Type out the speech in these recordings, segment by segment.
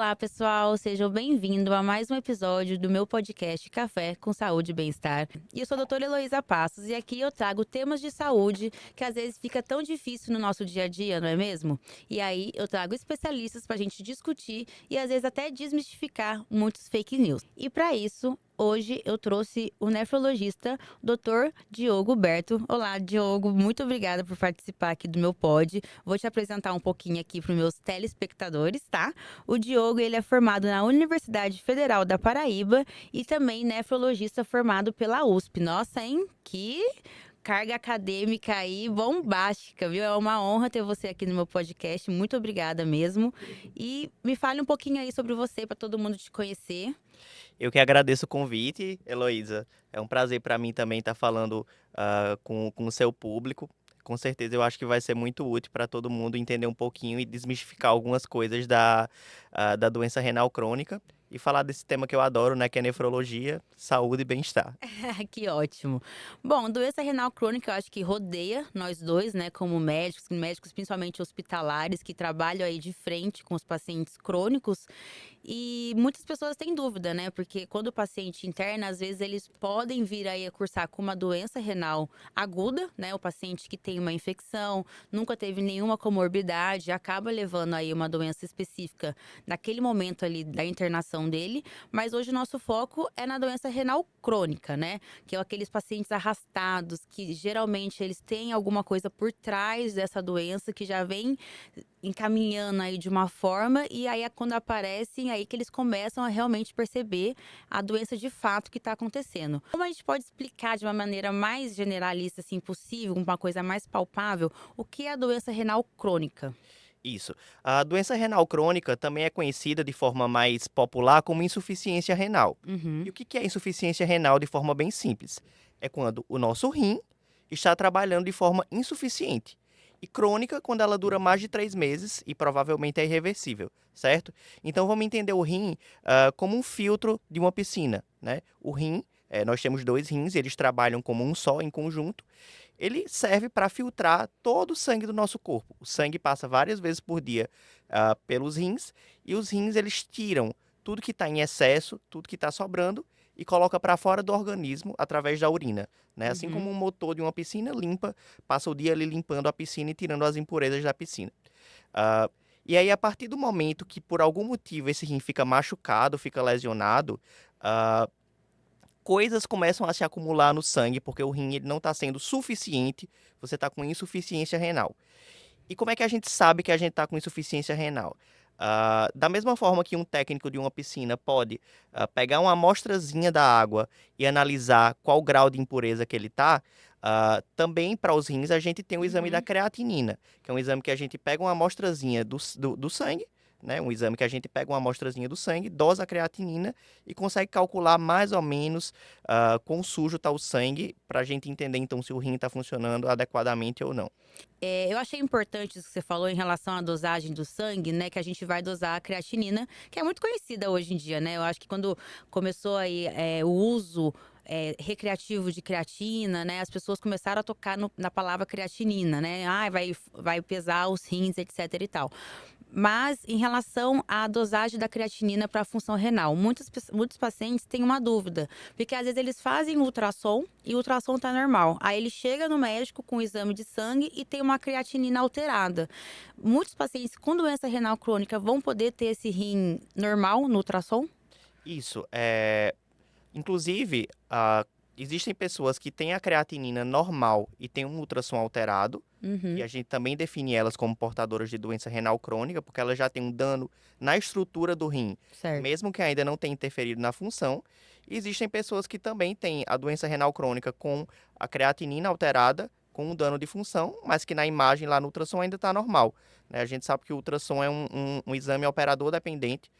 Olá, pessoal, sejam bem-vindos a mais um episódio do meu podcast Café com Saúde e Bem-Estar. E eu sou a doutora Heloísa Passos e aqui eu trago temas de saúde que às vezes fica tão difícil no nosso dia a dia, não é mesmo? E aí eu trago especialistas para a gente discutir e às vezes até desmistificar muitos fake news. E para isso, hoje eu trouxe o nefrologista Dr. Diogo Berto. Olá, Diogo, muito obrigada por participar aqui do meu pod. Vou te apresentar um pouquinho aqui para os meus telespectadores, tá? O Diogo, ele é formado na Universidade Federal da Paraíba e também nefrologista formado pela USP. Nossa, hein? Que carga acadêmica aí bombástica, viu? É uma honra ter você aqui no meu podcast. Muito obrigada mesmo. E me fale um pouquinho aí sobre você para todo mundo te conhecer. Eu que agradeço o convite, Heloísa. É um prazer para mim também estar falando com o seu público. Com certeza eu acho que vai ser muito útil para todo mundo entender um pouquinho e desmistificar algumas coisas da doença renal crônica e falar desse tema que eu adoro, né, que é nefrologia, saúde e bem-estar. Que ótimo. Bom, doença renal crônica, eu acho que rodeia nós dois, né, como médicos principalmente hospitalares, que trabalham aí de frente com os pacientes crônicos. E muitas pessoas têm dúvida, né? Porque quando o paciente interna, às vezes eles podem vir aí a cursar com uma doença renal aguda, né? O paciente que tem uma infecção, nunca teve nenhuma comorbidade, acaba levando aí uma doença específica naquele momento ali da internação dele. Mas hoje o nosso foco é na doença renal crônica, né? Que é aqueles pacientes arrastados, que geralmente eles têm alguma coisa por trás dessa doença que já vem encaminhando aí de uma forma, e aí é quando aparecem aí que eles começam a realmente perceber a doença de fato que está acontecendo. Como a gente pode explicar de uma maneira mais generalista assim possível, uma coisa mais palpável, o que é a doença renal crônica? Isso. A doença renal crônica também é conhecida de forma mais popular como insuficiência renal. E Uhum. o que é insuficiência renal de forma bem simples? É quando o nosso rim está trabalhando de forma insuficiente. E crônica quando ela dura mais de 3 meses e provavelmente é irreversível, certo? Então vamos entender o rim como um filtro de uma piscina, né? O rim, nós temos dois rins, eles trabalham como um só, em conjunto. Ele serve para filtrar todo o sangue do nosso corpo. O sangue passa várias vezes por dia pelos rins, e os rins eles tiram tudo que está em excesso, tudo que está sobrando, e coloca para fora do organismo através da urina, né? Assim como Uhum. um motor de uma piscina limpa, passa o dia ali limpando a piscina e tirando as impurezas da piscina. Ah, e aí, a partir do momento que, por algum motivo, esse rim fica machucado, fica lesionado, ah, coisas começam a se acumular no sangue, porque o rim ele não está sendo suficiente, você está com insuficiência renal. E como é que a gente sabe que a gente está com insuficiência renal? Da mesma forma que um técnico de uma piscina pode pegar uma amostrazinha da água e analisar qual grau de impureza que ele está, também para os rins a gente tem o exame da Uhum. creatinina, que é um exame que a gente pega uma amostrazinha do sangue, né, um exame que a gente pega uma amostrazinha do sangue, dosa a creatinina e consegue calcular mais ou menos quão sujo está o sangue, para a gente entender então se o rim está funcionando adequadamente ou não. Eu achei importante isso que você falou em relação à dosagem do sangue, né? Que a gente vai dosar a creatinina, que é muito conhecida hoje em dia, né? Eu acho que quando começou aí o uso recreativo de creatina, né? As pessoas começaram a tocar na palavra creatinina, né? Ah, vai pesar os rins, etc e tal. Mas em relação à dosagem da creatinina para a função renal, muitos pacientes têm uma dúvida, porque às vezes eles fazem ultrassom e o ultrassom está normal. Aí ele chega no médico com o exame de sangue e tem uma creatinina alterada. Muitos pacientes com doença renal crônica vão poder ter esse rim normal no ultrassom? Isso, inclusive, existem pessoas que têm a creatinina normal e têm um ultrassom alterado, que Uhum, a gente também define elas como portadoras de doença renal crônica, porque elas já têm um dano na estrutura do rim, certo. mesmo que ainda não tenha interferido na função. E existem pessoas que também têm a doença renal crônica com a creatinina alterada, com um dano de função, mas que na imagem lá no ultrassom ainda está normal, né? A gente sabe que o ultrassom é um exame operador dependente,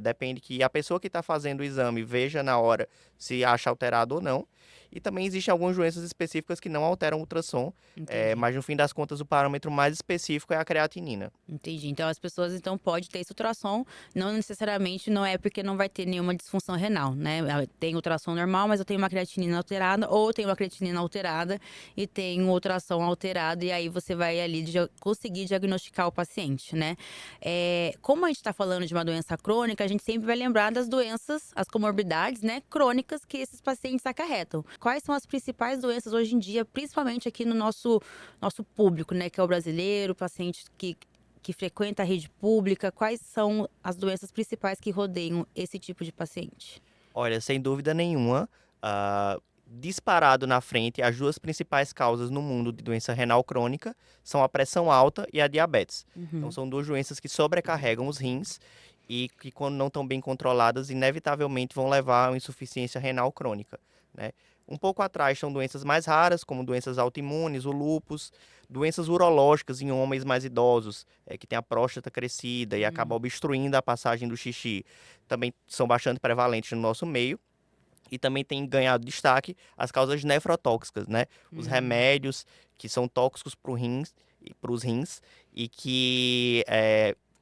depende que a pessoa que está fazendo o exame veja na hora se acha alterado ou não. E também existem algumas doenças específicas que não alteram o ultrassom, Entendi. mas no fim das contas o parâmetro mais específico é a creatinina. Entendi. Então as pessoas então pode ter esse ultrassom, não necessariamente não é porque não vai ter nenhuma disfunção renal, né? Tem ultrassom normal, mas eu tenho uma creatinina alterada, ou eu tenho uma creatinina alterada e tenho um ultrassom alterado, e aí você vai ali conseguir diagnosticar o paciente, né? Como a gente está falando de uma doença crônica, a gente sempre vai lembrar das doenças, as comorbidades, né, crônicas que esses pacientes acarretam. Quais são as principais doenças hoje em dia, principalmente aqui no nosso público, né, que é o brasileiro, o paciente que frequenta a rede pública, quais são as doenças principais que rodeiam esse tipo de paciente? Olha, sem dúvida nenhuma, disparado na frente, as duas principais causas no mundo de doença renal crônica são a pressão alta e a diabetes. Então, Uhum. são duas doenças que sobrecarregam os rins e que, quando não estão bem controladas, inevitavelmente vão levar a uma insuficiência renal crônica, né? Um pouco atrás são doenças mais raras, como doenças autoimunes, o lúpus, doenças urológicas em homens mais idosos, que têm a próstata crescida e acaba obstruindo a passagem do xixi. Também são bastante prevalentes no nosso meio. E também tem ganhado destaque as causas nefrotóxicas, né? Os Hum. remédios que são tóxicos para os rins e que,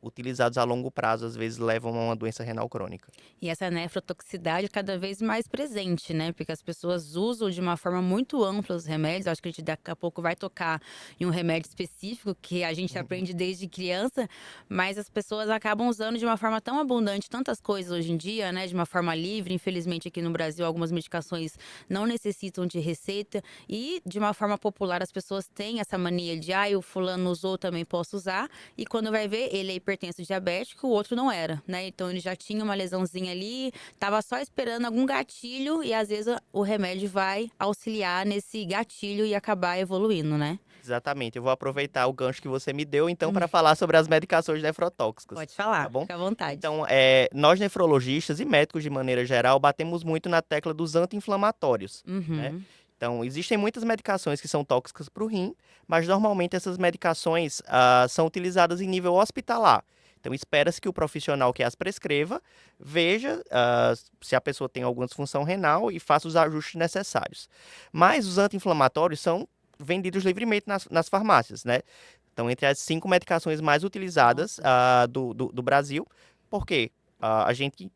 utilizados a longo prazo, às vezes levam a uma doença renal crônica. E essa nefrotoxicidade é cada vez mais presente, né? Porque as pessoas usam de uma forma muito ampla os remédios. Acho que a gente daqui a pouco vai tocar em um remédio específico que a gente aprende desde criança, mas as pessoas acabam usando de uma forma tão abundante tantas coisas hoje em dia, né? De uma forma livre. Infelizmente, aqui no Brasil, algumas medicações não necessitam de receita. E de uma forma popular, as pessoas têm essa mania de, o fulano usou, também posso usar. E quando vai ver, ele é hipertenso diabético, o outro não era, né? Então ele já tinha uma lesãozinha ali, tava só esperando algum gatilho e às vezes o remédio vai auxiliar nesse gatilho e acabar evoluindo, né? Exatamente. Eu vou aproveitar o gancho que você me deu, então, Hum, para falar sobre as medicações nefrotóxicas, Pode tá falar, bom? fica à vontade. Então, nós nefrologistas e médicos de maneira geral batemos muito na tecla dos anti-inflamatórios, né? Uhum. Então, existem muitas medicações que são tóxicas para o rim, mas normalmente essas medicações são utilizadas em nível hospitalar. Então, espera-se que o profissional que as prescreva veja se a pessoa tem alguma disfunção renal e faça os ajustes necessários. Mas os anti-inflamatórios são vendidos livremente nas farmácias, né? Então, entre as 5 medicações mais utilizadas Nossa. do Brasil, porque a gente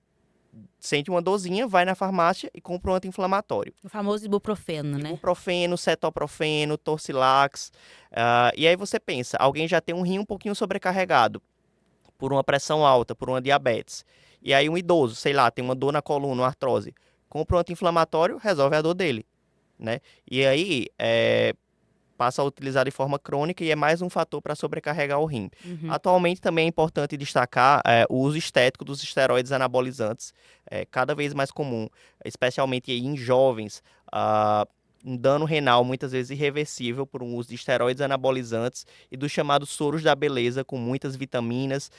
sente uma dorzinha, vai na farmácia e compra um anti-inflamatório. O famoso ibuprofeno, né? Ibuprofeno, cetoprofeno, Torcilax. E aí você pensa, alguém já tem um rim um pouquinho sobrecarregado por uma pressão alta, por uma diabetes. E aí um idoso, sei lá, tem uma dor na coluna, uma artrose. Compra um anti-inflamatório, resolve a dor dele, né? E aí, passa a utilizar de forma crônica e é mais um fator para sobrecarregar o rim. Uhum. Atualmente também é importante destacar o uso estético dos esteroides anabolizantes, cada vez mais comum, especialmente aí em jovens. Um dano renal muitas vezes irreversível por um uso de esteroides anabolizantes e dos chamados soros da beleza, com muitas vitaminas,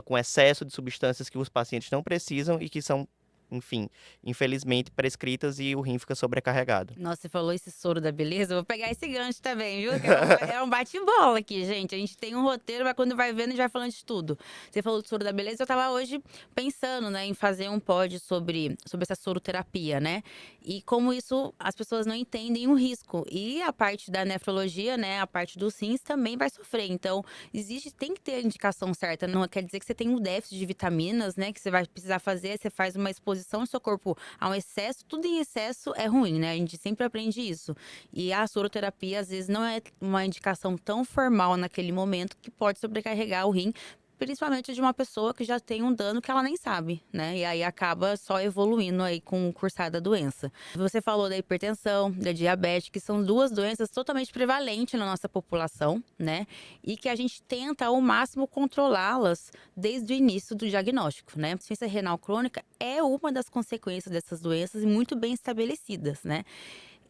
com excesso de substâncias que os pacientes não precisam e que são, enfim, infelizmente prescritas e o rim fica sobrecarregado. Nossa, você falou esse soro da beleza, eu vou pegar esse gancho também, viu? Que é um bate-bola aqui, gente. A gente tem um roteiro, mas quando vai vendo, a gente vai falando de tudo. Você falou do soro da beleza, eu tava hoje pensando, né, em fazer um pod sobre essa soroterapia, né? E como isso, as pessoas não entendem o risco. E a parte da nefrologia, né, a parte dos rins também vai sofrer. Então, tem que ter a indicação certa. Não quer dizer que você tem um déficit de vitaminas, né, que você vai precisar fazer, você faz uma exposição do seu corpo a um excesso, tudo em excesso é ruim, né? A gente sempre aprende isso. E a soroterapia, às vezes, não é uma indicação tão formal naquele momento que pode sobrecarregar o rim, principalmente de uma pessoa que já tem um dano que ela nem sabe, né? E aí acaba só evoluindo aí com o cursar da doença. Você falou da hipertensão, da diabetes, que são duas doenças totalmente prevalentes na nossa população, né? E que a gente tenta ao máximo controlá-las desde o início do diagnóstico, né? A insuficiência renal crônica é uma das consequências dessas doenças e muito bem estabelecidas, né?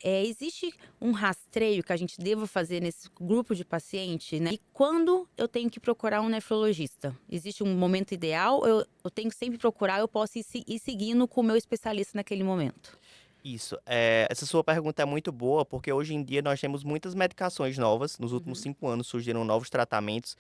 Existe um rastreio que a gente deva fazer nesse grupo de paciente, né? E quando eu tenho que procurar um nefrologista? Existe um momento ideal? Eu tenho que sempre procurar, eu posso ir seguindo com o meu especialista naquele momento? Isso. Essa sua pergunta é muito boa, porque hoje em dia nós temos muitas medicações novas. Nos últimos Uhum. 5 anos surgiram novos tratamentos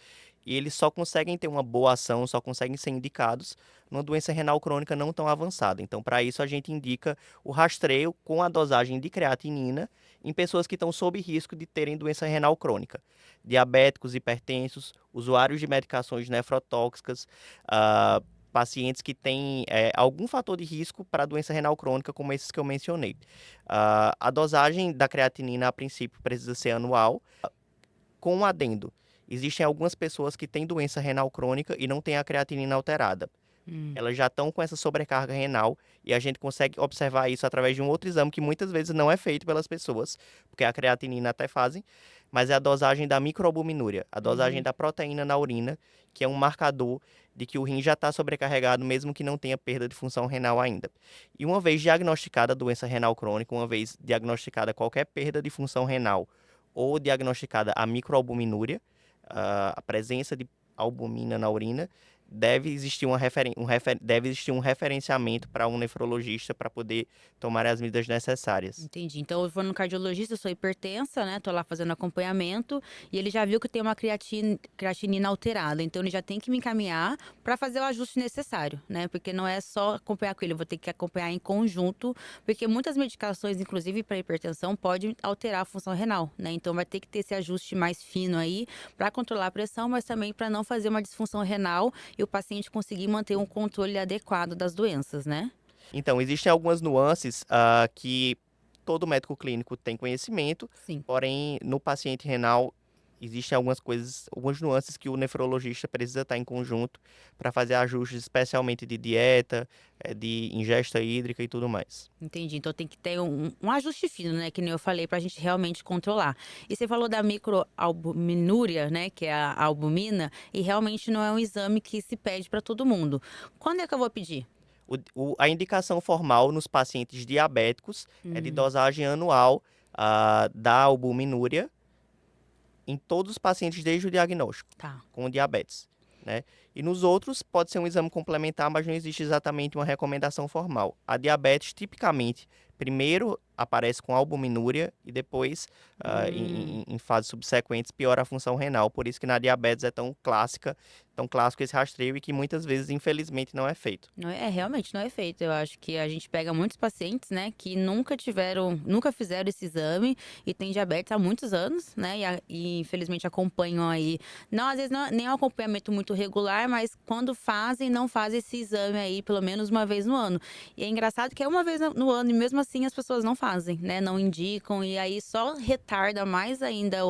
e eles só conseguem ter uma boa ação, só conseguem ser indicados numa doença renal crônica não tão avançada. Então, para isso, a gente indica o rastreio com a dosagem de creatinina em pessoas que estão sob risco de terem doença renal crônica. Diabéticos, hipertensos, usuários de medicações nefrotóxicas, ah, pacientes que têm algum fator de risco para a doença renal crônica, como esses que eu mencionei. A dosagem da creatinina, a princípio, precisa ser anual, com um adendo. Existem algumas pessoas que têm doença renal crônica e não têm a creatinina alterada. Hum. Elas já estão com essa sobrecarga renal e a gente consegue observar isso através de um outro exame que muitas vezes não é feito pelas pessoas, porque a creatinina até fazem, mas é a dosagem da microalbuminúria, a dosagem Uhum. da proteína na urina, que é um marcador de que o rim já está sobrecarregado, mesmo que não tenha perda de função renal ainda. E uma vez diagnosticada a doença renal crônica, uma vez diagnosticada qualquer perda de função renal ou diagnosticada a microalbuminúria, a presença de albumina na urina, deve existir deve existir um referenciamento para um nefrologista para poder tomar as medidas necessárias. Entendi. Então eu vou no cardiologista, eu sou hipertensa, né, tô lá fazendo acompanhamento, e ele já viu que tem uma creatinina alterada, então ele já tem que me encaminhar para fazer o ajuste necessário, né, porque não é só acompanhar com ele, eu vou ter que acompanhar em conjunto, porque muitas medicações, inclusive para hipertensão, podem alterar a função renal, né, então vai ter que ter esse ajuste mais fino aí para controlar a pressão, mas também para não fazer uma disfunção renal e o paciente conseguir manter um controle adequado das doenças, né? Então, existem algumas nuances que todo médico clínico tem conhecimento, Sim. porém, no paciente renal, existem algumas coisas, algumas nuances que o nefrologista precisa estar em conjunto para fazer ajustes, especialmente de dieta, de ingesta hídrica e tudo mais. Entendi. Então tem que ter um ajuste fino, né? Que nem eu falei, pra gente realmente controlar. E você falou da microalbuminúria, né? Que é a albumina, e realmente não é um exame que se pede pra todo mundo. Quando é que eu vou pedir? A indicação formal nos pacientes diabéticos é de Hum. dosagem anual da albuminúria em todos os pacientes desde o diagnóstico, Tá. com diabetes, né? E nos outros pode ser um exame complementar, mas não existe exatamente uma recomendação formal. A diabetes, tipicamente, primeiro aparece com albuminúria e depois, Hum. em fases subsequentes, piora a função renal. Por isso que na diabetes é tão clássico esse rastreio e que muitas vezes, infelizmente, não é feito. Não é, realmente não é feito. Eu acho que a gente pega muitos pacientes, né, que nunca fizeram esse exame e tem diabetes há muitos anos, né, e infelizmente acompanham aí. Não, às vezes não, nem é um acompanhamento muito regular, mas quando fazem, não fazem esse exame aí pelo menos uma vez no ano. E é engraçado que é uma vez no ano e mesmo assim as pessoas não fazem, né, não indicam e aí só retarda mais ainda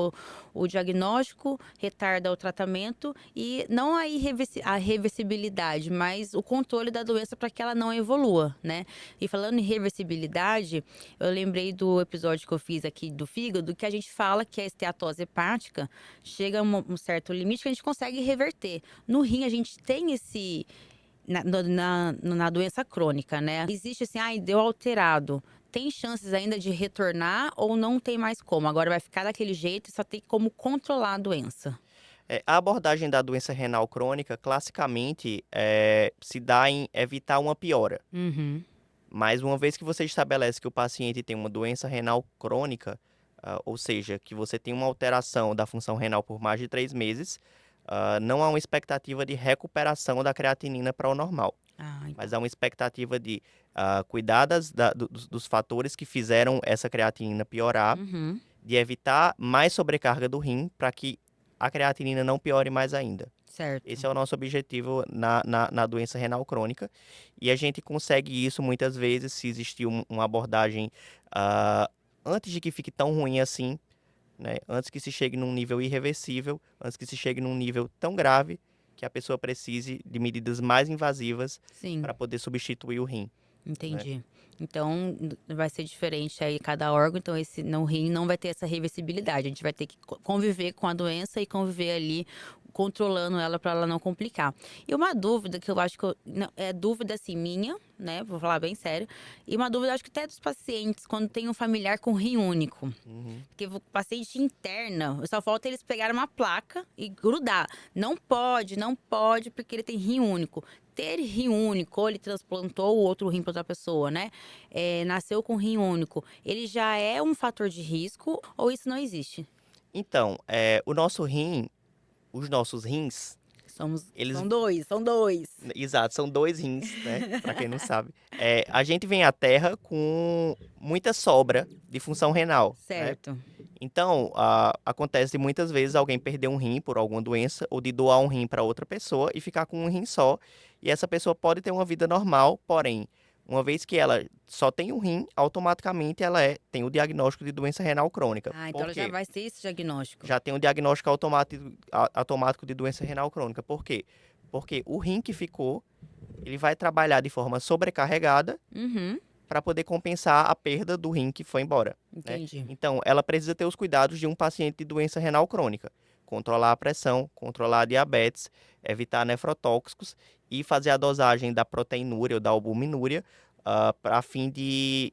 o diagnóstico, retarda o tratamento e não a reversibilidade, mas o controle da doença para que ela não evolua, né? E falando em reversibilidade, eu lembrei do episódio que eu fiz aqui do fígado, que a gente fala que a esteatose hepática chega a um certo limite que a gente consegue reverter. No rim, a gente tem esse. Na doença crônica, né? Existe assim, ai, deu alterado. Tem chances ainda de retornar ou não tem mais como? Agora vai ficar daquele jeito e só tem como controlar a doença. A abordagem da doença renal crônica, classicamente, se dá em evitar uma piora. Uhum. Mas uma vez que você estabelece que o paciente tem uma doença renal crônica, ou seja, que você tem uma alteração da função renal por mais de 3 meses, não há uma expectativa de recuperação da creatinina para o normal. Ah, Mas então. há uma expectativa de cuidar dos fatores que fizeram essa creatinina piorar, Uhum. de evitar mais sobrecarga do rim para que a creatinina não piore mais ainda. Certo. Esse é o nosso objetivo na doença renal crônica. E a gente consegue isso muitas vezes se existir uma abordagem antes de que fique tão ruim assim, né? Antes que se chegue num nível irreversível, antes que se chegue num nível tão grave que a pessoa precise de medidas mais invasivas Sim, para poder substituir o rim, né? entendi. Então, vai ser diferente aí cada órgão, então esse no rim não vai ter essa reversibilidade. A gente vai ter que conviver com a doença e conviver ali controlando ela para ela não complicar. E uma dúvida que eu acho que é dúvida assim minha, né? Vou falar bem sério. E uma dúvida, acho que até dos pacientes, quando tem um familiar com rim único. Uhum. Porque o paciente interna, só falta eles pegarem uma placa e grudar. Não pode, não pode, porque ele tem rim único. Ter rim único, ou ele transplantou o outro rim para outra pessoa, né? Nasceu com rim único. Ele já é um fator de risco ou isso não existe? Então, os nossos rins, eles São dois. exato, são 2 rins, né, pra quem não sabe. A gente vem à Terra com muita sobra de função renal, né. Certo. Então, acontece de muitas vezes alguém perder um rim por alguma doença ou de doar um rim para outra pessoa e ficar com um rim só, e essa pessoa pode ter uma vida normal, porém, uma vez que ela só tem um rim, automaticamente ela tem o diagnóstico de doença renal crônica. Ah, então Por ela já quê? vai ser esse diagnóstico. Já tem um diagnóstico automático de doença renal crônica. Por quê? Porque o rim que ficou, ele vai trabalhar de forma sobrecarregada Uhum, para poder compensar a perda do rim que foi embora, né? entendi. Então, ela precisa ter os cuidados de um paciente de doença renal crônica. Controlar a pressão, controlar a diabetes, evitar nefrotóxicos e fazer a dosagem da proteinúria ou da albuminúria, a fim de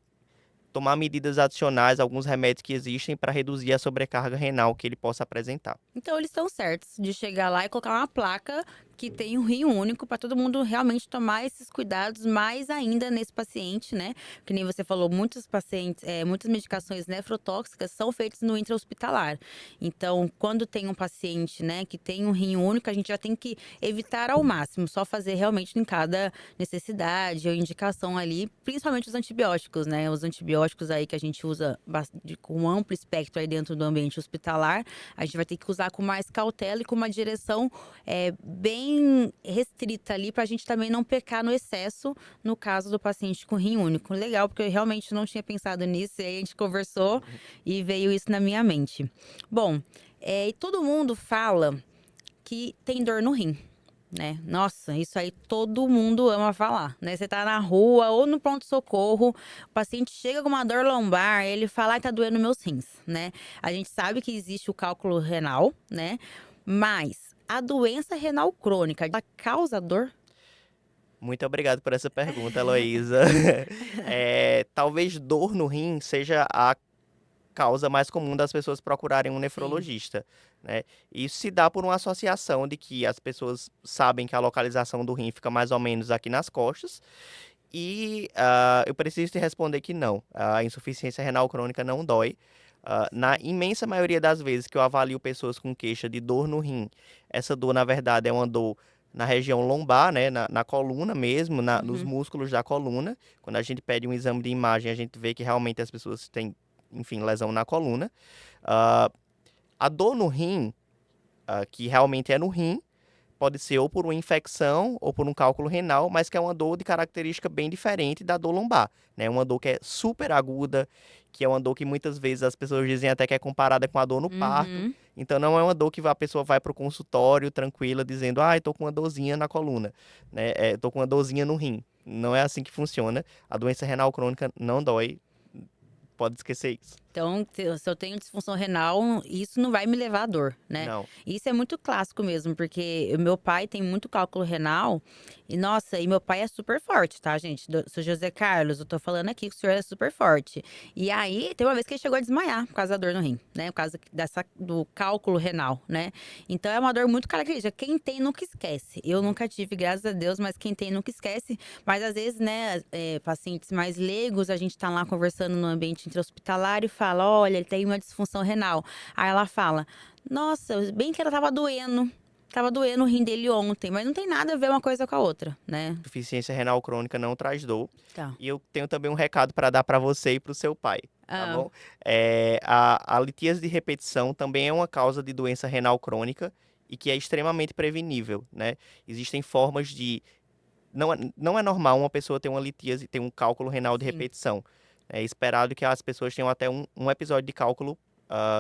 tomar medidas adicionais, alguns remédios que existem para reduzir a sobrecarga renal que ele possa apresentar. Então eles estão certos de chegar lá e colocar uma placa que tem um rim único para todo mundo realmente tomar esses cuidados, mais ainda nesse paciente, né? Que nem você falou, muitos pacientes, muitas medicações nefrotóxicas são feitas no intra-hospitalar. Então, quando tem um paciente, né, que tem um rim único, a gente já tem que evitar ao máximo, só fazer realmente em cada necessidade ou indicação ali, principalmente os antibióticos, né? Os antibióticos aí que a gente usa com um amplo espectro aí dentro do ambiente hospitalar, a gente vai ter que usar com mais cautela e com uma direção bem restrita ali para a gente também não pecar no excesso no caso do paciente com rim único. Legal, porque eu realmente não tinha pensado nisso e aí a gente conversou e veio isso na minha mente. Bom, e todo mundo fala que tem dor no rim, né? Nossa, isso aí todo mundo ama falar, né? Você tá na rua ou no pronto-socorro, o paciente chega com uma dor lombar, ele fala, tá doendo meus rins, né? A gente sabe que existe o cálculo renal, né? Mas a doença renal crônica, ela causa dor? Muito obrigado por essa pergunta, Heloísa. Talvez dor no rim seja a causa mais comum das pessoas procurarem um Sim. nefrologista, né? Isso se dá por uma associação de que as pessoas sabem que a localização do rim fica mais ou menos aqui nas costas e eu preciso te responder que não, a insuficiência renal crônica não dói. Na imensa maioria das vezes que eu avalio pessoas com queixa de dor no rim, essa dor, na verdade, é uma dor na região lombar, né, na coluna mesmo, nos Uhum. músculos da coluna. Quando a gente pede um exame de imagem, a gente vê que realmente as pessoas têm, enfim, lesão na coluna. A dor no rim, que realmente é no rim, pode ser ou por uma infecção ou por um cálculo renal, mas que é uma dor de característica bem diferente da dor lombar, né? Uma dor que é super aguda, que é uma dor que muitas vezes as pessoas dizem até que é comparada com a dor no parto. Uhum. Então não é uma dor que a pessoa vai para o consultório tranquila dizendo, estou com uma dorzinha na coluna, né? Estou com uma dorzinha no rim. Não é assim que funciona. A doença renal crônica não dói. Pode esquecer isso. Então, se eu tenho disfunção renal, isso não vai me levar à dor, né? Não. Isso é muito clássico mesmo, porque o meu pai tem muito cálculo renal. E, nossa, e meu pai é super forte, tá, gente? Seu José Carlos, eu tô falando aqui que o senhor é super forte. E aí, tem uma vez que ele chegou a desmaiar por causa da dor no rim, né? Por causa do cálculo renal, né? Então, é uma dor muito característica. Quem tem nunca esquece. Eu nunca tive, graças a Deus, mas quem tem nunca esquece. Mas, às vezes, né, pacientes mais leigos, a gente tá lá conversando no ambiente intra-hospitalar e fala, olha, ele tem uma disfunção renal. Aí ela fala, nossa, bem que ela tava doendo o rim dele ontem, mas não tem nada a ver uma coisa com a outra, né? Insuficiência renal crônica não traz dor. Tá. E eu tenho também um recado para dar para você e para o seu pai, tá Ah, bom? A litíase de repetição também é uma causa de doença renal crônica e que é extremamente prevenível, né? Existem formas de... Não é normal uma pessoa ter uma litíase, ter um cálculo renal de sim. repetição. É esperado que as pessoas tenham até um episódio de cálculo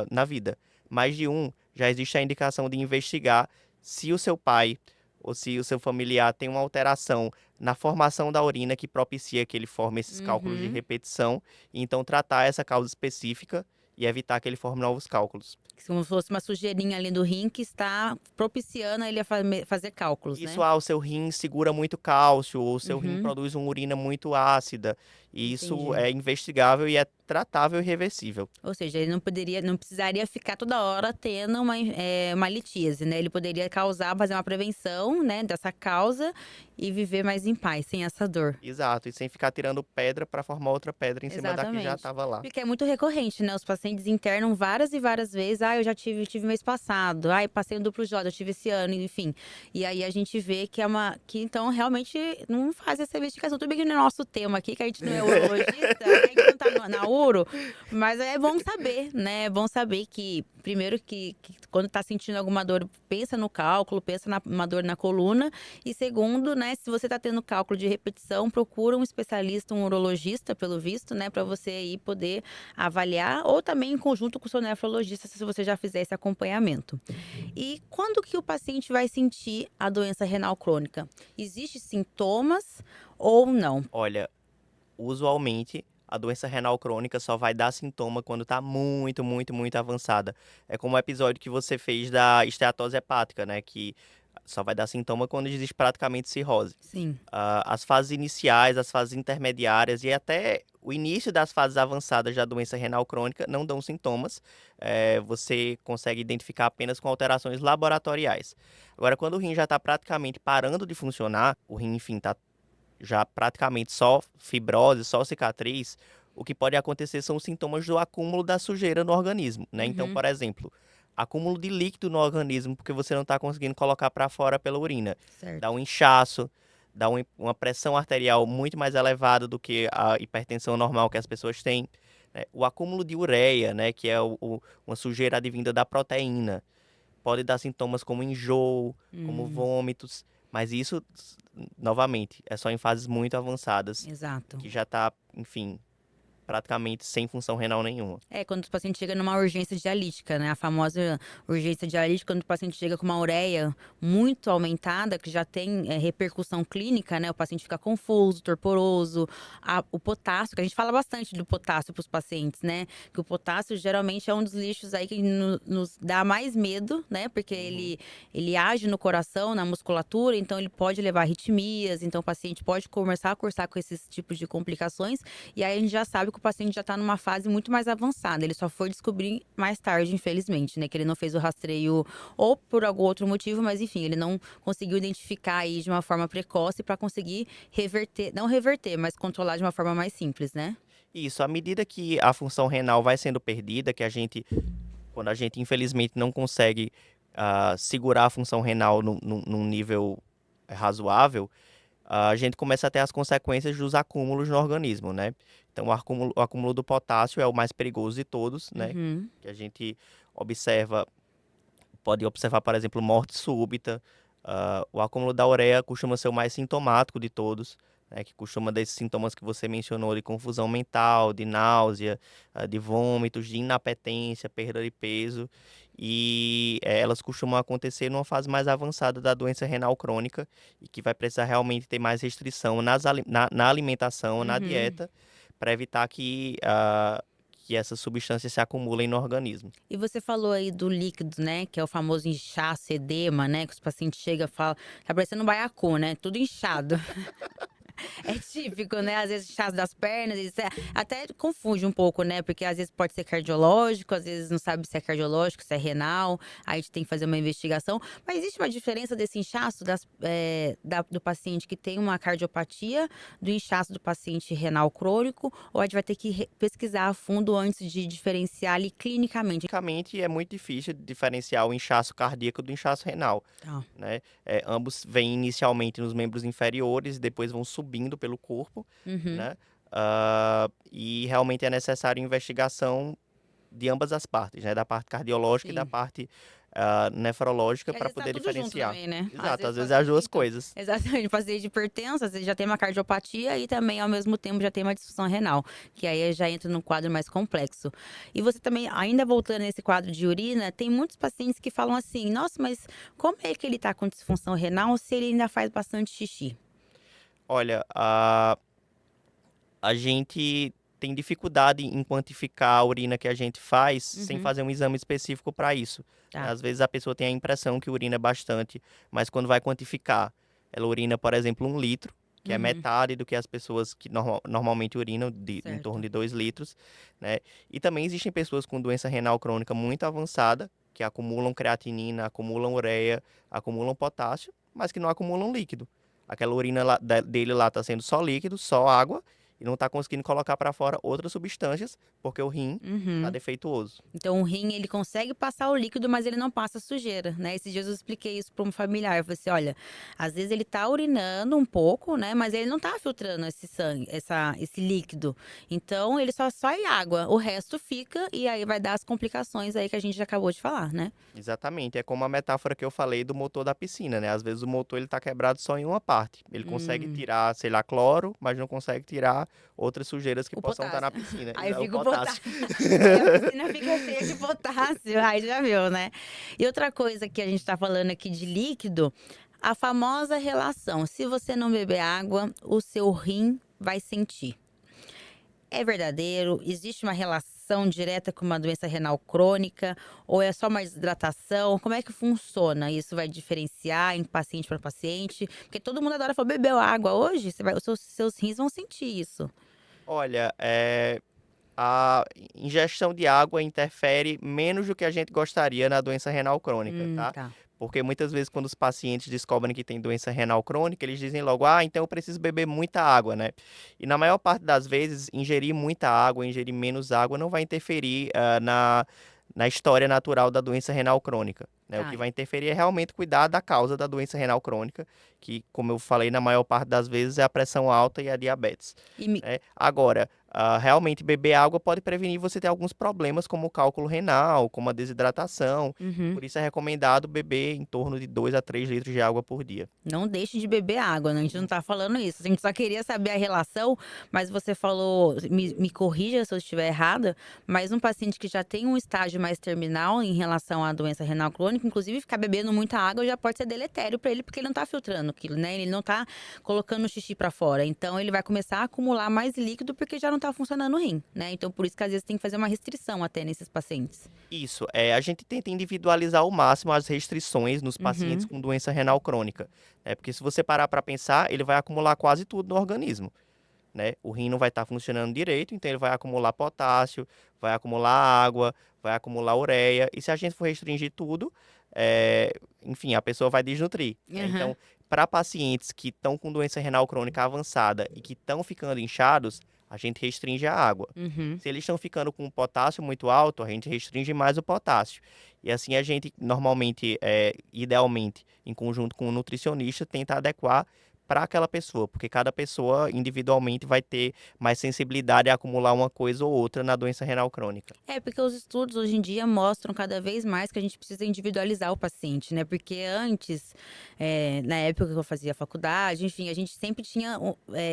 na vida. Mais de um, já existe a indicação de investigar se o seu pai ou se o seu familiar tem uma alteração na formação da urina que propicia que ele forme esses cálculos de Uhum. repetição, e então tratar essa causa específica e evitar que ele forme novos cálculos. Como se fosse uma sujeirinha ali do rim que está propiciando ele a fazer cálculos, Isso, né? o seu rim segura muito cálcio, ou o seu rim Uhum, produz uma urina muito ácida, e isso entendi. é investigável e é tratável e reversível. Ou seja, ele não precisaria ficar toda hora tendo uma litíase, né? Ele poderia fazer uma prevenção, né, dessa causa e viver mais em paz, sem essa dor. Exato, e sem ficar tirando pedra para formar outra pedra em cima da que já Exatamente. estava lá. Porque é muito recorrente, né? Os pacientes internam várias e várias vezes. Ah, eu já tive mês passado. Ah, eu passei no duplo J, eu tive esse ano, enfim. E aí a gente vê que então realmente não faz essa investigação. Tudo bem que não é nosso tema aqui, que a gente não é urologista, né? Que não tá na uro, mas é bom saber, né? É bom saber que, primeiro, que quando tá sentindo alguma dor, pensa no cálculo, pensa numa dor na coluna. E segundo, né, se você tá tendo cálculo de repetição, procura um especialista, um urologista, pelo visto, né, para você aí poder avaliar, ou também em conjunto com o seu nefrologista, se você já fizer esse acompanhamento. E quando que o paciente vai sentir a doença renal crônica? Existem sintomas ou não? Olha, usualmente a doença renal crônica só vai dar sintoma quando está muito, muito, muito avançada. É como o episódio que você fez da esteatose hepática, né? Que só vai dar sintoma quando existe praticamente cirrose. Sim. As fases iniciais, as fases intermediárias e até o início das fases avançadas da doença renal crônica não dão sintomas. Você consegue identificar apenas com alterações laboratoriais. Agora, quando o rim já está praticamente parando de funcionar, o rim, enfim, está já praticamente só fibrose, só cicatriz, o que pode acontecer são os sintomas do acúmulo da sujeira no organismo, né? Então, Uhum. por exemplo, acúmulo de líquido no organismo porque você não está conseguindo colocar para fora pela urina. Dá Certo. um inchaço, dá uma pressão arterial muito mais elevada do que a hipertensão normal que as pessoas têm, né? O acúmulo de ureia, né, que é uma sujeira advinda da proteína, pode dar sintomas como enjoo, como Hum, vômitos, mas isso, novamente, é só em fases muito avançadas, exato. que já está, enfim, praticamente sem função renal nenhuma. É, quando o paciente chega numa urgência dialítica, né? A famosa urgência dialítica, quando o paciente chega com uma ureia muito aumentada, que já tem repercussão clínica, né? O paciente fica confuso, torporoso. O potássio, que a gente fala bastante do potássio para os pacientes, né? Que o potássio geralmente é um dos lixos aí que nos dá mais medo, né? Porque Uhum. ele age no coração, na musculatura, então ele pode levar arritmias, então o paciente pode começar a cursar com esses tipos de complicações. E aí a gente já sabe que o paciente já está numa fase muito mais avançada. Ele só foi descobrir mais tarde, infelizmente, né? Que ele não fez o rastreio ou por algum outro motivo, mas enfim, ele não conseguiu identificar aí de uma forma precoce para conseguir reverter, não reverter, mas controlar de uma forma mais simples, né? Isso, à medida que a função renal vai sendo perdida, quando a gente infelizmente não consegue segurar a função renal num nível razoável, a gente começa a ter as consequências dos acúmulos no organismo, né? Então, o acúmulo do potássio é o mais perigoso de todos, né? Uhum. Que a gente pode observar, por exemplo, morte súbita. O acúmulo da ureia costuma ser o mais sintomático de todos, né? Que costuma desses sintomas que você mencionou de confusão mental, de náusea, de vômitos, de inapetência, perda de peso. E elas costumam acontecer numa fase mais avançada da doença renal crônica e que vai precisar realmente ter mais restrição na alimentação, na Uhum. dieta, para evitar que essas substâncias se acumulem no organismo. E você falou aí do líquido, né? Que é o famoso inchaço, edema, né? Que os pacientes chegam e falam, tá parecendo um baiacu, né? Tudo inchado. É típico, né? Às vezes inchaço das pernas, até confunde um pouco, né? Porque às vezes pode ser cardiológico, às vezes não sabe se é cardiológico, se é renal, aí a gente tem que fazer uma investigação. Mas existe uma diferença desse inchaço do paciente que tem uma cardiopatia, do inchaço do paciente renal crônico, ou a gente vai ter que pesquisar a fundo antes de diferenciar ali clinicamente? Clinicamente, é muito difícil diferenciar o inchaço cardíaco do inchaço renal, Tá. né? Ambos vêm inicialmente nos membros inferiores e depois vão subindo pelo corpo, Uhum. né? E realmente é necessário investigação de ambas as partes, né? Da parte cardiológica e da Sim. parte nefrológica Que às para vezes tá poder tudo junto diferenciar. também, né? Às Exato, vezes às o vezes é as paciente, duas então. coisas. Exatamente, o paciente de hipertenso, às vezes já tem uma cardiopatia e também, ao mesmo tempo, já tem uma disfunção renal, que aí já entra num quadro mais complexo. E você também, ainda voltando nesse quadro de urina, tem muitos pacientes que falam assim: nossa, mas como é que ele tá com disfunção renal se ele ainda faz bastante xixi? Olha, a gente tem dificuldade em quantificar a urina que a gente faz sem Uhum. fazer um exame específico para isso. Tá. Às vezes a pessoa tem a impressão que urina bastante, mas quando vai quantificar, ela urina, por exemplo, 1 litro, que é Uhum. metade do que as pessoas que normalmente urinam, em torno Certo. de 2 litros, né? E também existem pessoas com doença renal crônica muito avançada, que acumulam creatinina, acumulam ureia, acumulam potássio, mas que não acumulam líquido. Aquela urina dele lá está sendo só líquido, só água, e não está conseguindo colocar para fora outras substâncias, porque o rim está Uhum. defeituoso. Então o rim, ele consegue passar o líquido, mas ele não passa a sujeira, né. Esses dias eu expliquei isso para um familiar, eu falei assim: "Olha, às vezes ele tá urinando um pouco, né, mas ele não tá filtrando esse sangue esse líquido, então ele só sai água, o resto fica e aí vai dar as complicações aí que a gente já acabou de falar, né". Exatamente, é como a metáfora que eu falei do motor da piscina, né? Às vezes o motor ele tá quebrado só em uma parte. Ele consegue Hum. tirar, sei lá, cloro, mas não consegue tirar outras sujeiras que O possam estar na potássio. piscina. Aí O fica o potássio. potássio. Aí a piscina fica cheia de potássio, aí já viu, né. E outra coisa que a gente tá falando aqui de líquido, a famosa relação, se você não beber água, o seu rim vai sentir. É verdadeiro? Existe uma relação direta com uma doença renal crônica ou é só uma desidratação? Como é que funciona? Isso vai diferenciar em paciente para paciente? Porque todo mundo adora falar: "Bebeu água hoje? Você vai os seus rins vão sentir isso". Olha, a ingestão de água interfere menos do que a gente gostaria na doença renal crônica, tá? Tá. Porque muitas vezes quando os pacientes descobrem que tem doença renal crônica, eles dizem logo, ah, então eu preciso beber muita água, né? E na maior parte das vezes, ingerir muita água, ingerir menos água não vai interferir na história natural da doença renal crônica, né? O Tá. que vai interferir é realmente cuidar da causa da doença renal crônica, que, como eu falei, na maior parte das vezes é a pressão alta e a diabetes, E me né? Agora, realmente beber água pode prevenir você ter alguns problemas, como o cálculo renal, como a desidratação. Uhum. Por isso é recomendado beber em torno de 2 a 3 litros de água por dia. Não deixe de beber água, né, a gente não tá falando isso, a gente só queria saber a relação, mas você falou, me corrija se eu estiver errada, mas um paciente que já tem um estágio mais terminal em relação à doença renal crônica, inclusive ficar bebendo muita água já pode ser deletério para ele, porque ele não tá filtrando aquilo, né, ele não tá colocando o xixi para fora, então ele vai começar a acumular mais líquido, porque já não tá funcionando o rim, né, então por isso que às vezes tem que fazer uma restrição até nesses pacientes. Isso, a gente tenta individualizar ao máximo as restrições nos pacientes Uhum. com doença renal crônica, né? Porque se você parar para pensar, ele vai acumular quase tudo no organismo, né? O rim não vai estar funcionando direito, então ele vai acumular potássio, vai acumular água, vai acumular ureia, e se a gente for restringir tudo, enfim, a pessoa vai desnutrir, né? Aham. Então, para pacientes que estão com doença renal crônica avançada e que estão ficando inchados, a gente restringe a água. Uhum. Se eles estão ficando com um potássio muito alto, a gente restringe mais o potássio. E assim a gente, normalmente, idealmente, em conjunto com o nutricionista, tenta adequar para aquela pessoa, porque cada pessoa individualmente vai ter mais sensibilidade a acumular uma coisa ou outra na doença renal crônica. É, porque os estudos hoje em dia mostram cada vez mais que a gente precisa individualizar o paciente, né? Porque antes, na época que eu fazia faculdade, enfim, a gente sempre tinha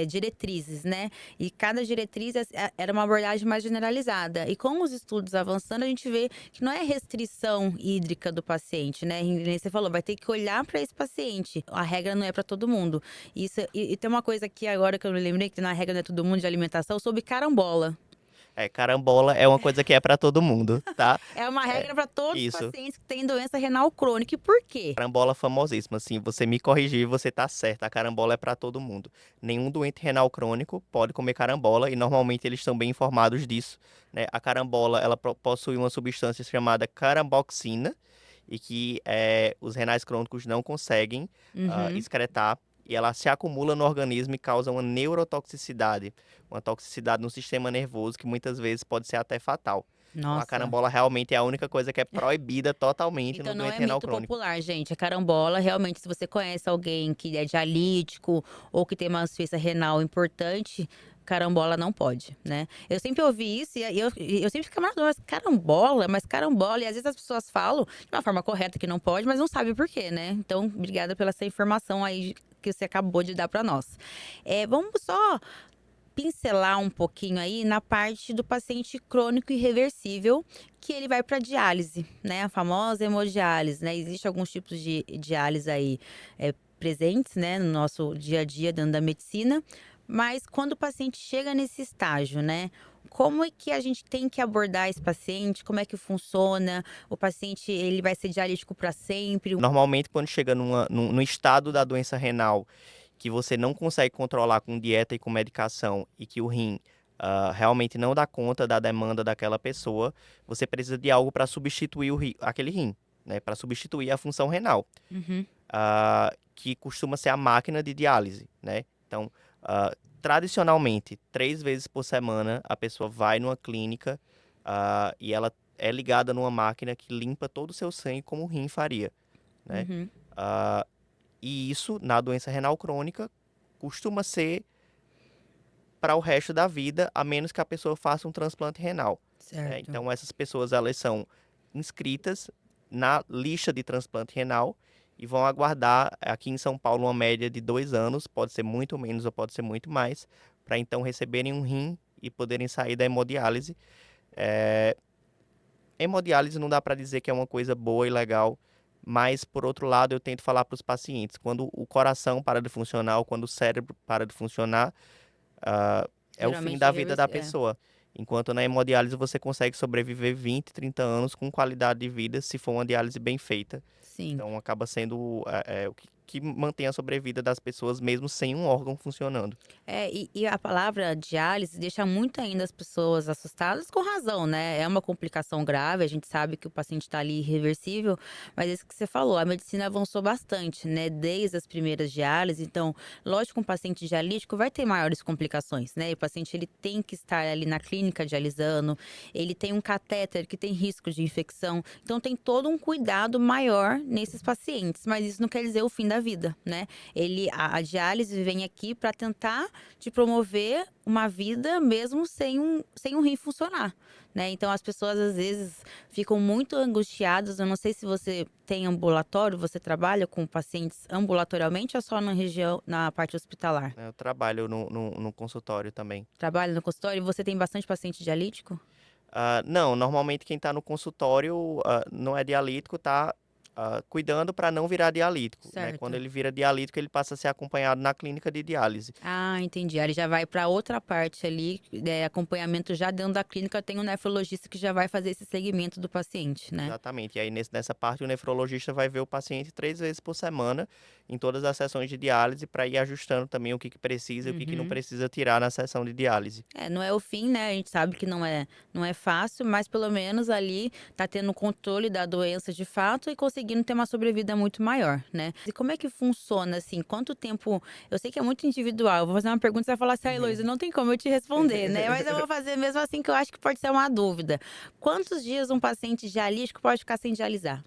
diretrizes, né? E cada diretriz era uma abordagem mais generalizada. E com os estudos avançando, a gente vê que não é restrição hídrica do paciente, né? E nem você falou, vai ter que olhar para esse paciente. A regra não é para todo mundo. Isso, e tem uma coisa aqui agora que eu me lembrei, que na regra não é todo mundo de alimentação, sobre carambola. Carambola é uma coisa que é para todo mundo, tá? É uma É, regra para todos os isso. pacientes que têm doença renal crônica. E por quê? Carambola famosíssima, assim, você me corrigir, você tá certa, a carambola é para todo mundo. Nenhum doente renal crônico pode comer carambola e normalmente eles estão bem informados disso, né? A carambola, ela possui uma substância chamada caramboxina e que os renais crônicos não conseguem Uhum. excretar e ela se acumula no organismo e causa uma toxicidade no sistema nervoso que muitas vezes pode ser até fatal. Então a Nossa. carambola realmente é a única coisa que é proibida totalmente no Então não doente é renal mito crônico. popular, gente. A carambola, realmente, se você conhece alguém que é dialítico ou que tem uma insuficiência renal importante, carambola não pode, né? Eu sempre ouvi isso e eu sempre ficava na dúvida, mas carambola, e às vezes as pessoas falam de uma forma correta que não pode, mas não sabe por quê, né? Então, obrigada pela essa informação aí que você acabou de dar para nós. Vamos só pincelar um pouquinho aí na parte do paciente crônico irreversível, que ele vai para diálise, né, a famosa hemodiálise, né. Existe alguns tipos de diálise aí, presentes, né, no nosso dia a dia dentro da medicina, mas quando o paciente chega nesse estágio, né, como é que a gente tem que abordar esse paciente? Como é que funciona? O paciente, ele vai ser dialítico para sempre? Normalmente, quando chega no estado da doença renal que você não consegue controlar com dieta e com medicação e que o rim realmente não dá conta da demanda daquela pessoa, você precisa de algo para substituir aquele rim, né? Para substituir a função renal, Uhum, que costuma ser a máquina de diálise, né? Então, tradicionalmente, 3 vezes por semana, a pessoa vai numa clínica e ela é ligada numa máquina que limpa todo o seu sangue como o rim faria, né? uhum, Ah, e isso, na doença renal crônica, costuma ser para o resto da vida, a menos que a pessoa faça um transplante renal, né? certo. Então, essas pessoas, elas são inscritas na lista de transplante renal e vão aguardar, aqui em São Paulo, uma média de 2 anos, pode ser muito menos ou pode ser muito mais, para então receberem um rim e poderem sair da hemodiálise. Eh, Hemodiálise não dá para dizer que é uma coisa boa e legal, mas, por outro lado, eu tento falar para os pacientes, quando o coração para de funcionar ou quando o cérebro para de funcionar, é o fim Geralmente é da vida da reversível. pessoa. Enquanto na hemodiálise você consegue sobreviver 20, 30 anos com qualidade de vida se for uma diálise bem feita. Sim. Então acaba sendo o que mantém a sobrevida das pessoas mesmo sem um órgão funcionando. E a palavra diálise deixa muito ainda as pessoas assustadas, com razão, né? É uma complicação grave, a gente sabe que o paciente está ali irreversível, mas é isso que você falou, a medicina avançou bastante, né? Desde as primeiras diálises, então, lógico que um paciente dialítico vai ter maiores complicações, né? E o paciente, ele tem que estar ali na clínica dialisando, ele tem um catéter que tem risco de infecção, então tem todo um cuidado maior nesses pacientes, mas isso não quer dizer o fim da vida, né? A diálise vem aqui para tentar de promover uma vida mesmo sem um rim funcionar, né? Então as pessoas às vezes ficam muito angustiadas. Eu não sei se você tem ambulatório, você trabalha com pacientes ambulatorialmente ou só na região, na parte hospitalar? Né? Eu trabalho no consultório também. Trabalha no consultório e você tem bastante paciente dialítico? Não, normalmente quem está no consultório não é dialítico, está cuidando para não virar dialítico, né? Quando Certo. ele vira dialítico, ele passa a ser acompanhado na clínica de diálise. Ah, entendi. Aí ele já vai para outra parte ali, acompanhamento já dentro da clínica, tem um nefrologista que já vai fazer esse segmento do paciente, né? Exatamente. E aí, nessa parte, o nefrologista vai ver o paciente 3 vezes por semana, em todas as sessões de diálise, para ir ajustando também o que precisa e o que não Uhum. precisa tirar na sessão de diálise. Não é o fim, né? A gente sabe que não é fácil, mas pelo menos ali tá tendo controle da doença de fato e conseguindo ter uma sobrevida muito maior, né? E como é que funciona assim? Quanto tempo? Eu sei que é muito individual. Eu vou fazer uma pergunta e você vai falar assim, ah, Heloísa, não tem como eu te responder, né? Mas eu vou fazer mesmo assim que eu acho que pode ser uma dúvida. Quantos dias um paciente dialítico pode ficar sem dialisar?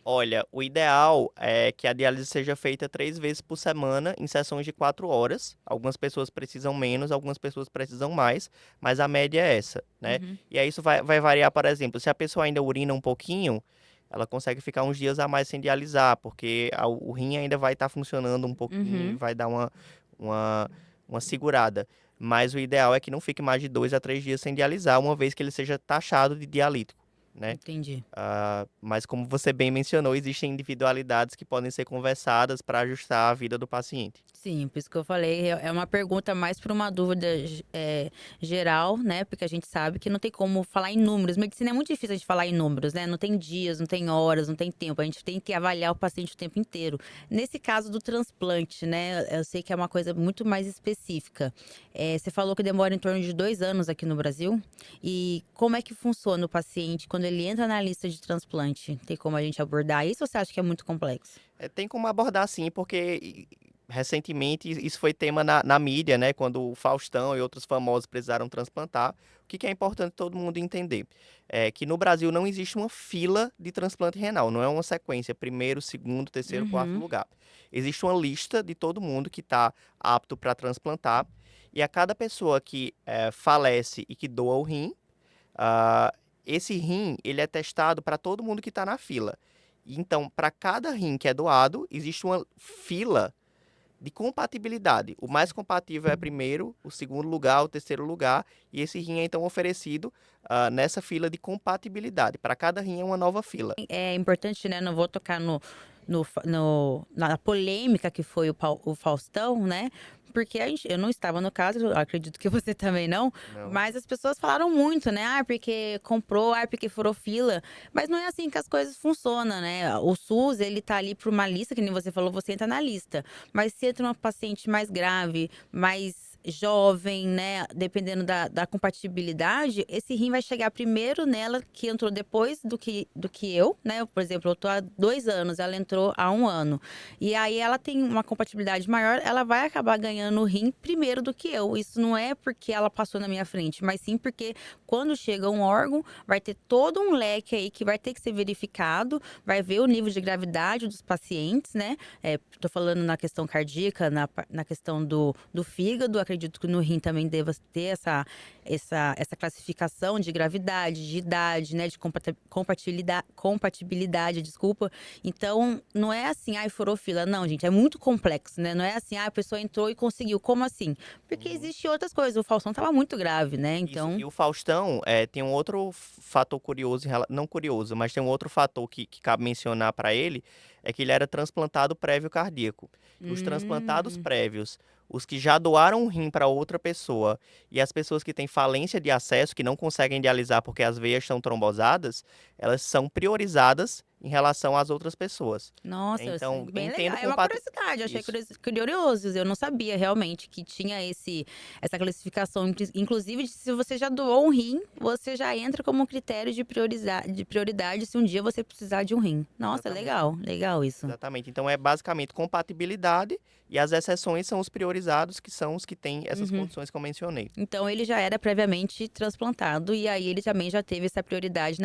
Olha, o ideal é que a diálise seja feita 3 vezes por semana, em sessões de 4 horas. Algumas pessoas precisam menos, algumas pessoas precisam mais, mas a média é essa, né? Uhum, E aí isso vai variar, por exemplo, se a pessoa ainda urina um pouquinho, ela consegue ficar uns dias a mais sem dialisar, porque o rim ainda vai estar funcionando um pouquinho e uhum. vai dar uma, uma segurada. Mas o ideal é que não fique mais de 2 a 3 dias sem dialisar, uma vez que ele seja taxado de dialítico, né? Entendi. Mas como você bem mencionou, existem individualidades que podem ser conversadas para ajustar a vida do paciente. Sim, por isso que eu falei, é uma pergunta mais para uma dúvida geral, né? Porque a gente sabe que não tem como falar em números. Medicina é muito difícil a gente falar em números, né? Não tem dias, não tem horas, não tem tempo. A gente tem que avaliar o paciente o tempo inteiro. Nesse caso do transplante, né? Eu sei que é uma coisa muito mais específica. Você falou que demora em torno de 2 anos aqui no Brasil. E como é que funciona o paciente quando ele entra na lista de transplante? Tem como a gente abordar isso ou você acha que é muito complexo? Tem como abordar sim, porque recentemente isso foi tema na mídia, né? Quando o Faustão e outros famosos precisaram transplantar. O que é importante todo mundo entender? É que no Brasil não existe uma fila de transplante renal, não é uma sequência, primeiro, segundo, terceiro, quarto Uhum. lugar. Existe uma lista de todo mundo que está apto para transplantar, e a cada pessoa que falece e que doa o rim, Ah, esse rim, ele é testado para todo mundo que está na fila. Então, para cada rim que é doado, existe uma fila de compatibilidade. O mais compatível é primeiro, o segundo lugar, o terceiro lugar, e esse rim é então oferecido nessa fila de compatibilidade. Para cada rim é uma nova fila. É importante, né? Não vou tocar na polêmica que foi o Faustão, né? Porque eu não estava no caso, eu acredito que você também não, Não. mas as pessoas falaram muito, né? Ah, porque comprou, ah, porque furou fila. Mas não é assim que as coisas funcionam, né? O SUS, ele tá ali para uma lista, que nem você falou, você entra na lista. Mas se entra uma paciente mais grave, mais jovem, né? Dependendo da compatibilidade, esse rim vai chegar primeiro nela, que entrou depois do que eu, né? Por exemplo, eu tô há 2 anos, ela entrou há 1 ano. E aí ela tem uma compatibilidade maior, ela vai acabar ganhando o rim primeiro do que eu. Isso não é porque ela passou na minha frente, mas sim porque quando chega um órgão, vai ter todo um leque aí que vai ter que ser verificado, vai ver o nível de gravidade dos pacientes, né? Tô falando na questão cardíaca, na questão do fígado, acredito que no rim também deva ter essa classificação de gravidade, de idade, né? De compatibilidade, desculpa. Então, não é assim, ai, furou fila. Não, gente, é muito complexo, né? Não é assim, a pessoa entrou e conseguiu. Como assim? Porque Uhum. existe outras coisas. O Faustão tava muito grave, né? Isso. Então, E o Faustão tem um outro fator curioso, não curioso, mas tem um outro fator que cabe mencionar para ele, é que ele era transplantado prévio cardíaco. Os transplantados hum, prévios, os que já doaram um rim para outra pessoa e as pessoas que têm falência de acesso, que não conseguem dialisar porque as veias estão trombosadas, elas são priorizadas em relação às outras pessoas. nossa, isso é Então, bem legal. entendo É com uma curiosidade, achei isso. curioso. Eu não sabia realmente que tinha essa classificação. Inclusive, se você já doou um rim, você já entra como critério de prioridade se um dia você precisar de um rim. Nossa, Exatamente. legal isso. Exatamente. Então é basicamente compatibilidade e as exceções são os priorizados, que são os que têm essas Uhum. condições que eu mencionei. Então ele já era previamente transplantado e aí ele também já teve essa prioridade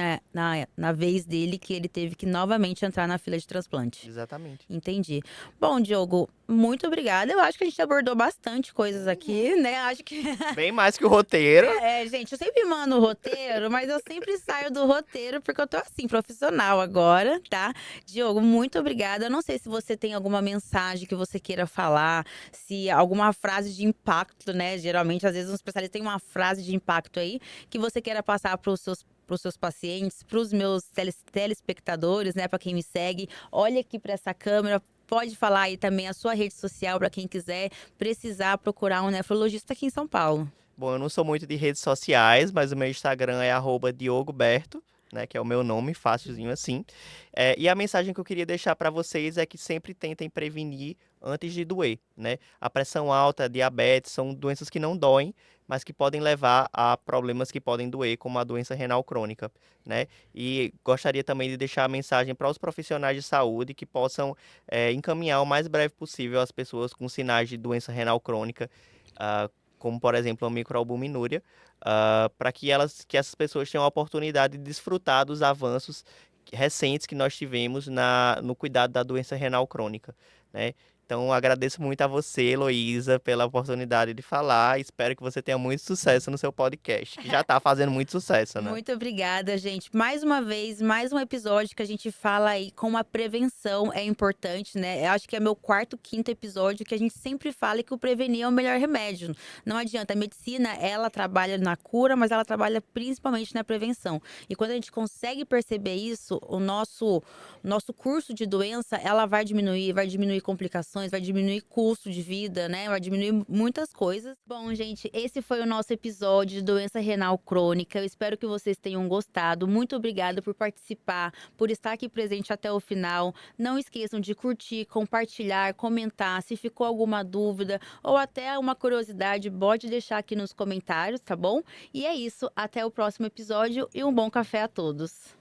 na vez dele, que ele teve que novamente entrar na fila de transplante. Exatamente. Entendi. Bom, Diogo, muito obrigada. Eu acho que a gente abordou bastante coisas aqui, né? Acho que. Bem mais que o roteiro. Gente, eu sempre mando o roteiro, mas eu sempre saio do roteiro porque eu tô assim, profissional agora, tá? Diogo, muito obrigada. Eu não sei se você tem alguma mensagem que você queira falar, se alguma frase de impacto, né? Geralmente, às vezes, um especialista tem uma frase de impacto aí que você queira passar para os seus pacientes, para os meus telespectadores, né? Para quem me segue. Olha aqui para essa câmera. Pode falar aí também a sua rede social para quem quiser precisar procurar um nefrologista aqui em São Paulo. Bom, eu não sou muito de redes sociais, mas o meu Instagram é @diogoberto, né, que é o meu nome, fácilzinho assim. E a mensagem que eu queria deixar para vocês é que sempre tentem prevenir antes de doer, né? A pressão alta, a diabetes, são doenças que não doem, mas que podem levar a problemas que podem doer, como a doença renal crônica, né? E gostaria também de deixar a mensagem para os profissionais de saúde que possam encaminhar o mais breve possível as pessoas com sinais de doença renal crônica, ah, como por exemplo a microalbuminúria, para que essas pessoas tenham a oportunidade de desfrutar dos avanços recentes que nós tivemos no cuidado da doença renal crônica, né? Então, agradeço muito a você, Heloísa, pela oportunidade de falar. Espero que você tenha muito sucesso no seu podcast, que já está fazendo muito sucesso, né? Muito obrigada, gente. Mais uma vez, mais um episódio que a gente fala aí como a prevenção é importante, né? Eu acho que é meu quarto, quinto episódio que a gente sempre fala que o prevenir é o melhor remédio. Não adianta, a medicina, ela trabalha na cura, mas ela trabalha principalmente na prevenção. E quando a gente consegue perceber isso, o nosso curso de doença, ela vai diminuir complicações, vai diminuir custo de vida, né? Vai diminuir muitas coisas. Bom, gente, esse foi o nosso episódio de doença renal crônica. Eu espero que vocês tenham gostado. Muito obrigada por participar, por estar aqui presente até o final. Não esqueçam de curtir, compartilhar, comentar. Se ficou alguma dúvida ou até uma curiosidade, pode deixar aqui nos comentários, tá bom? E é isso. Até o próximo episódio e um bom café a todos.